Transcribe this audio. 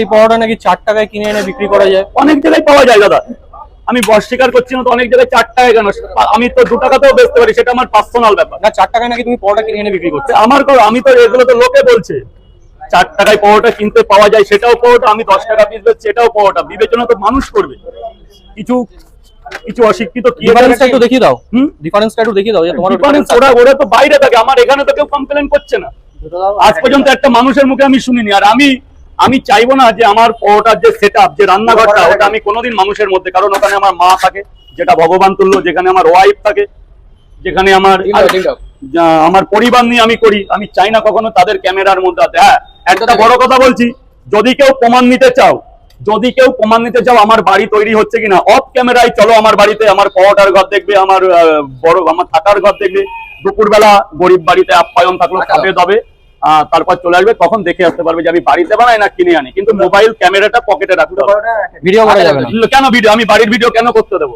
এই পরোটা নাকি 4 টাকায় কিনে এনে বিক্রি করা যায়। অনেক জায়গায় পাওয়া যায় দাদা, আমি অস্বীকার করছি না তো, অনেক জায়গায় 4 টাকায় কেন, আমি তো 2 টাকাতেও বেচতে পারি, সেটা আমার পার্সোনাল ব্যাপার। না 4 টাকায় নাকি তুমি পরোটা কিনে এনে বিক্রি করছো। আমি তো এগুলো তো লোকে বলছে 4 টাকায় পরোটা কিনতে পাওয়া যায়, সেটাও পরোটা, আমি 10 টাকা পিস বেচছি সেটাও পরোটা। বিবেচনা তো মানুষ করবে। কিছু কিছু অশিক্ষিত ডিফারেন্সটা একটু দেখিয়ে দাও। ডিফারেন্সটা একটু দেখিয়ে দাও যে তোমার ডিফারেন্স, ওরা তো বাইরে থাকে, আমার এখানে তো কেউ কমপ্লেন করছে না আজ পর্যন্ত, একটা মানুষের মুখে আমি শুনিনি। আর আমি চাইবো না যে আমার পরোটার যে সেটআপ, যে রান্নাঘরটা, ওটা আমি কোনোদিন মানুষের মধ্যে, কারণ ওখানে আমার মা থাকে যেটা ভগবান তুল্য, যেখানে আমার ওয়াইফ থাকে, যেখানে আমার পরিবার নিয়ে আমি করি, আমি চাই না কখনো তাদের ক্যামেরার মধ্যে আছে। হ্যাঁ, একটা বড় কথা বলছি, যদি কেউ প্রমাণ নিতে চাও, আমার বাড়ি তৈরি হচ্ছে কিনা, অফ ক্যামেরায় চলো আমার বাড়িতে, আমার পরোটার ঘর দেখবে, আমার আমার থাকার ঘর দেখবে, দুপুরবেলা গরিব বাড়িতে আপ্যায়ন থাকলো, খাবে দাবে, তারপর চলে আসবে, তখন দেখে আসতে পারবে যে আমি বাড়িতে বানাই না কিনে আনি। কিন্তু মোবাইল ক্যামেরাটা পকেটে রাখতে হবে, ভিডিও করা যাবে না। কেন ভিডিও, আমি বাড়ির ভিডিও কেন করতে দেবো?